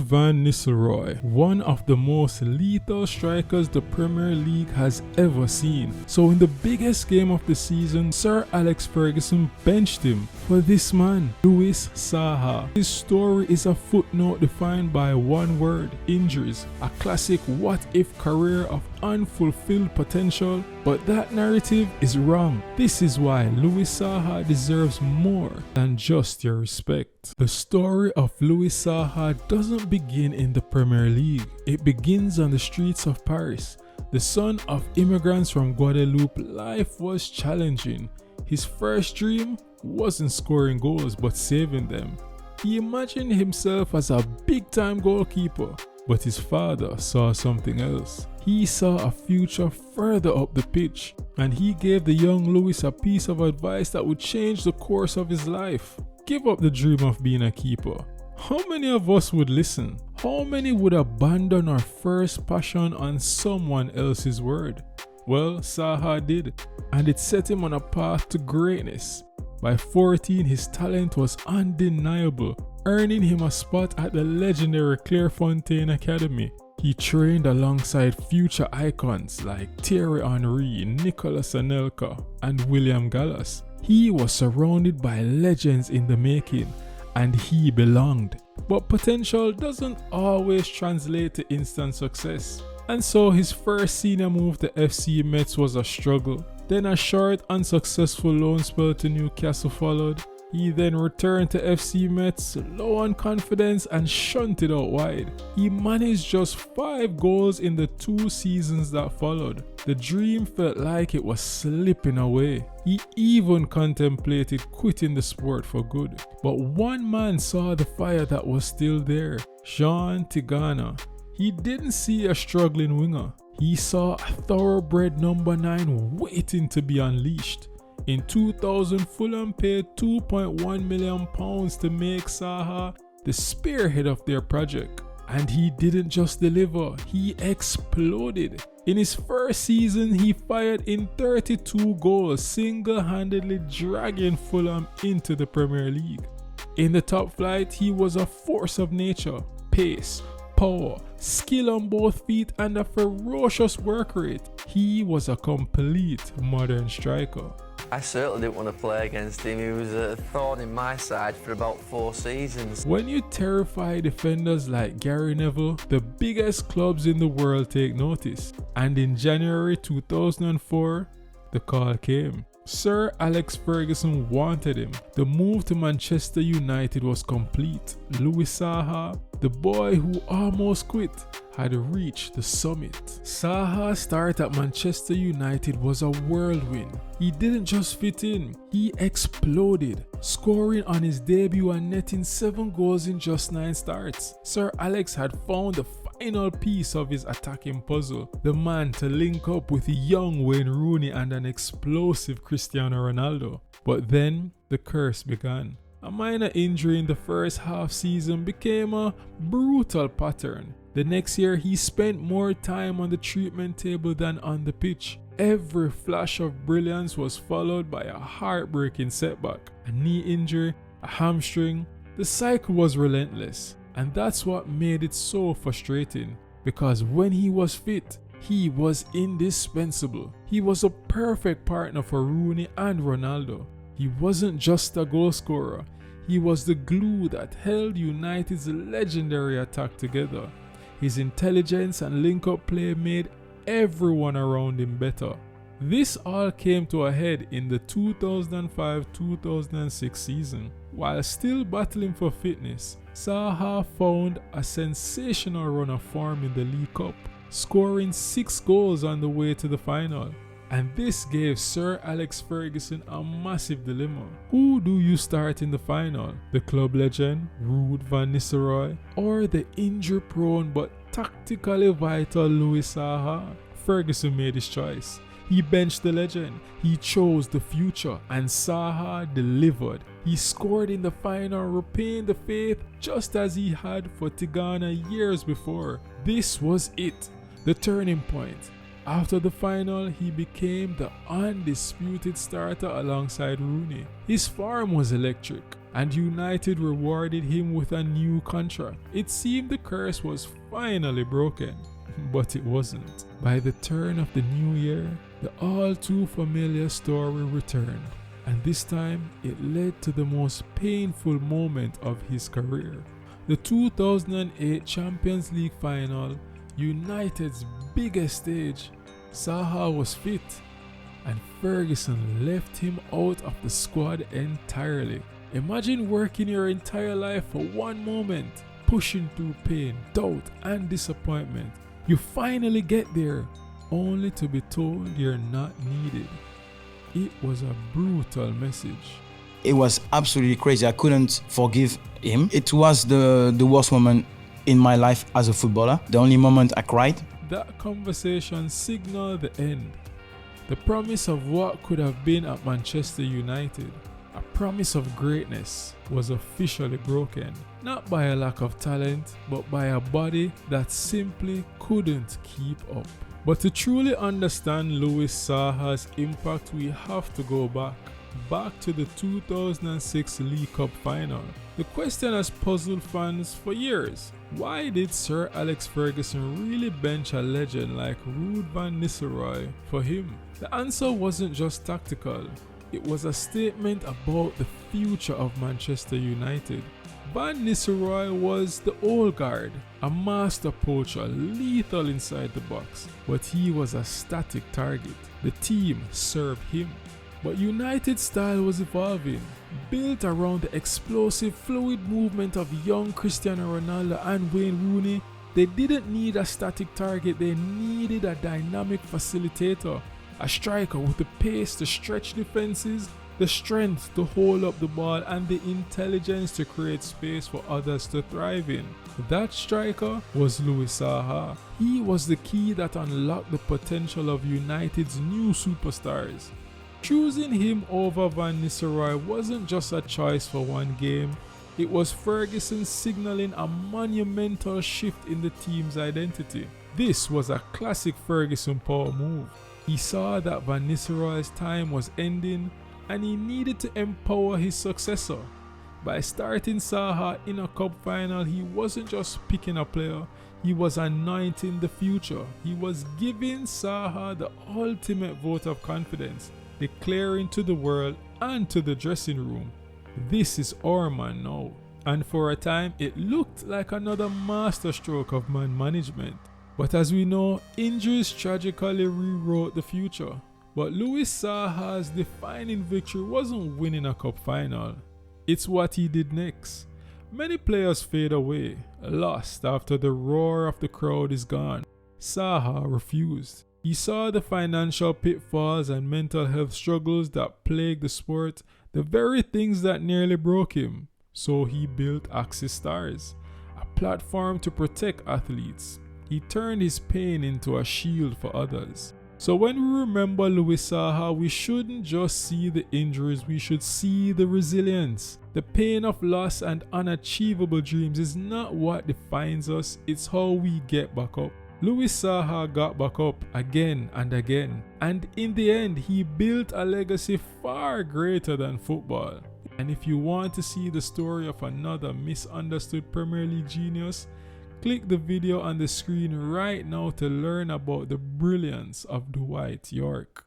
van Nistelrooy, one of the most lethal strikers the Premier League has ever seen. So in the biggest game of the season, Sir Alex Ferguson benched him for this man, Louis Saha. His story is a footnote defined by one word: injuries. A classic what-if career of unfulfilled potential, but that narrative is wrong. This is why Louis Saha deserves more than just your respect. The story of Louis Saha doesn't begin in the Premier League. It begins on the streets of Paris. The son of immigrants from Guadeloupe, life was challenging. His first dream wasn't scoring goals but saving them. He imagined himself as a big-time goalkeeper, but his father saw something else. He saw a future further up the pitch, and he gave the young Louis a piece of advice that would change the course of his life. Give up the dream of being a keeper. How many of us would listen? How many would abandon our first passion on someone else's word? Well, Saha did, and it set him on a path to greatness. By 14, his talent was undeniable, earning him a spot at the legendary Clairefontaine Academy. He trained alongside future icons like Thierry Henry, Nicolas Anelka, and William Gallas. He was surrounded by legends in the making, and he belonged. But potential doesn't always translate to instant success. And so his first senior move to FC Metz was a struggle. Then a short, unsuccessful loan spell to Newcastle followed. He then returned to FC Metz, low on confidence, and shunted out wide. He managed just 5 goals in the 2 seasons that followed. The dream felt like it was slipping away. He even contemplated quitting the sport for good. But one man saw the fire that was still there: Jean Tigana. He didn't see a struggling winger. He saw a thoroughbred number 9 waiting to be unleashed. In 2000, Fulham paid £2.1 million to make Saha the spearhead of their project. And he didn't just deliver, he exploded. In his first season, he fired in 32 goals, single-handedly dragging Fulham into the Premier League. In the top flight, he was a force of nature: pace, power, skill on both feet, and a ferocious work rate. He was a complete modern striker. I certainly didn't want to play against him. He was a thorn in my side for about 4 seasons. When you terrify defenders like Gary Neville, the biggest clubs in the world take notice. And in January 2004, the call came. Sir Alex Ferguson wanted him. The move to Manchester United was complete. Louis Saha, the boy who almost quit, had reached the summit. Saha's start at Manchester United was a whirlwind. He didn't just fit in, he exploded, scoring on his debut and netting 7 goals in just 9 starts. Sir Alex had found the final piece of his attacking puzzle, the man to link up with young Wayne Rooney and an explosive Cristiano Ronaldo. But then the curse began. A minor injury in the first half season became a brutal pattern. The next year, he spent more time on the treatment table than on the pitch. Every flash of brilliance was followed by a heartbreaking setback, a knee injury, a hamstring. The cycle was relentless, and that's what made it so frustrating, because when he was fit, he was indispensable. He was a perfect partner for Rooney and Ronaldo. He wasn't just a goal scorer, he was the glue that held United's legendary attack together. His intelligence and link-up play made everyone around him better. This all came to a head in the 2005-2006 season. While still battling for fitness, Saha found a sensational run of form in the League Cup, scoring 6 goals on the way to the final. And this gave Sir Alex Ferguson a massive dilemma. Who do you start in the final? The club legend, Ruud van Nistelrooy, or the injury-prone but tactically vital Louis Saha? Ferguson made his choice. He benched the legend, he chose the future, and Saha delivered. He scored in the final, repaying the faith just as he had for Tigana years before. This was it, the turning point. After the final, he became the undisputed starter alongside Rooney. His form was electric. and United rewarded him with a new contract. It seemed the curse was finally broken, but it wasn't. By the turn of the new year, the all too familiar story returned, and this time it led to the most painful moment of his career. The 2008 Champions League final, United's biggest stage. Saha was fit, and Ferguson left him out of the squad entirely. Imagine working your entire life for one moment, pushing through pain, doubt, and disappointment. You finally get there, only to be told you're not needed. It was a brutal message. It was absolutely crazy. I couldn't forgive him. It was the worst moment in my life as a footballer. The only moment I cried. That conversation signaled the end. The promise of what could have been at Manchester United, a promise of greatness, was officially broken. Not by a lack of talent, but by a body that simply couldn't keep up. But to truly understand Louis Saha's impact, we have to go back to the 2006 League Cup final. The question has puzzled fans for years. Why did Sir Alex Ferguson really bench a legend like Ruud van Nistelrooy for him? The answer wasn't just tactical. It was a statement about the future of Manchester United. Van Nistelrooy was the old guard, a master poacher, lethal inside the box, but he was a static target. The team served him. But United's style was evolving, built around the explosive, fluid movement of young Cristiano Ronaldo and Wayne Rooney. They didn't need a static target, they needed a dynamic facilitator, a striker with the pace to stretch defenses, the strength to hold up the ball, and the intelligence to create space for others to thrive in. That striker was Louis Saha. He was the key that unlocked the potential of United's new superstars. Choosing him over Van Nistelrooy wasn't just a choice for one game, it was Ferguson signaling a monumental shift in the team's identity. This was a classic Ferguson power move. He saw that Van Nistelrooy's time was ending and he needed to empower his successor. By starting Saha in a cup final, he wasn't just picking a player, he was anointing the future. He was giving Saha the ultimate vote of confidence, declaring to the world and to the dressing room, "This is our man now." And for a time, it looked like another masterstroke of man management. But as we know, injuries tragically rewrote the future. But Louis Saha's defining victory wasn't winning a cup final. It's what he did next. Many players fade away, lost after the roar of the crowd is gone. Saha refused. He saw the financial pitfalls and mental health struggles that plagued the sport, the very things that nearly broke him. So he built Axis Stars, a platform to protect athletes. He turned his pain into a shield for others. So when we remember Louis Saha, we shouldn't just see the injuries, we should see the resilience. The pain of loss and unachievable dreams is not what defines us, it's how we get back up. Louis Saha got back up again and again, and in the end he built a legacy far greater than football. And if you want to see the story of another misunderstood Premier League genius, click the video on the screen right now to learn about the brilliance of Dwight Yorke.